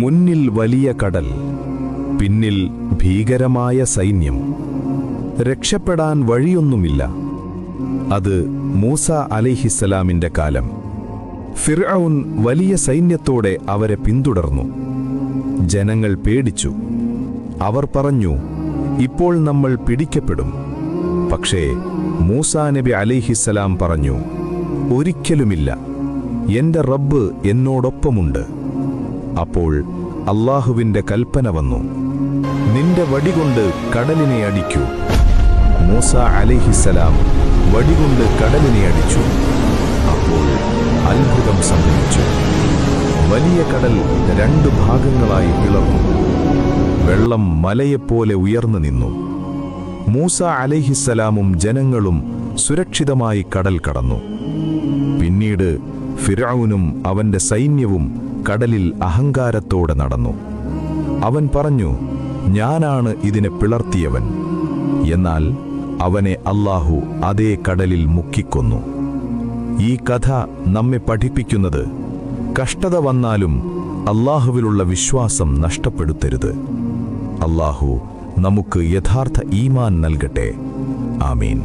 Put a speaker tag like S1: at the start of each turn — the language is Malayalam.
S1: മുന്നിൽ വലിയ കടൽ, പിന്നിൽ ഭീകരമായ സൈന്യം. രക്ഷപ്പെടാൻ വഴിയൊന്നുമില്ല. അത് മൂസ അലൈഹിസ്സലാമിന്റെ കാലം. ഫിർഔൻ വലിയ സൈന്യത്തോടെ അവരെ പിന്തുടർന്നു. ജനങ്ങൾ പേടിച്ചു. അവർ പറഞ്ഞു, ഇപ്പോൾ നമ്മൾ പിടിക്കപ്പെടും. പക്ഷേ മൂസാ നബി അലൈഹിസ്സലാം പറഞ്ഞു, ഒരിക്കലുമില്ല, എന്റെ റബ്ബ് എന്നോടൊപ്പമുണ്ട്. അപ്പോൾ അല്ലാഹുവിന്റെ കൽപ്പന വന്നു, നിന്റെ വടികൊണ്ട് കടലിനെ അടിക്കൂ. മൂസ അലൈഹിസ്സലാം വടികൊണ്ട് കടലിനെ അടിച്ചു. അപ്പോൾ അത്ഭുതം സംഭവിച്ചു. വലിയ കടൽ 2 ഭാഗങ്ങളായി പിളർന്നു. വെള്ളം മലയെപ്പോലെ ഉയർന്നു നിന്നു. മൂസ അലൈഹിസ്സലാമും ജനങ്ങളും സുരക്ഷിതമായി കടൽ കടന്നു. പിന്നീട് ഫിർഔനും അവന്റെ സൈന്യവും കടലിൽ അഹങ്കാരത്തോടെ നടന്നു. അവൻ പറഞ്ഞു, ഞാനാണ് ഇതിനെ പിളർത്തിയവൻ. എന്നാൽ അവനെ അല്ലാഹു അതേ കടലിൽ മുക്കിക്കൊന്നു. ഈ കഥ നമ്മെ പഠിപ്പിക്കുന്നത്, കഷ്ടത വന്നാലും അല്ലാഹുവിലുള്ള വിശ്വാസം നഷ്ടപ്പെടുത്തരുത്. അല്ലാഹു നമുക്ക് യഥാർത്ഥ ഈമാൻ നൽകട്ടെ. ആമീൻ.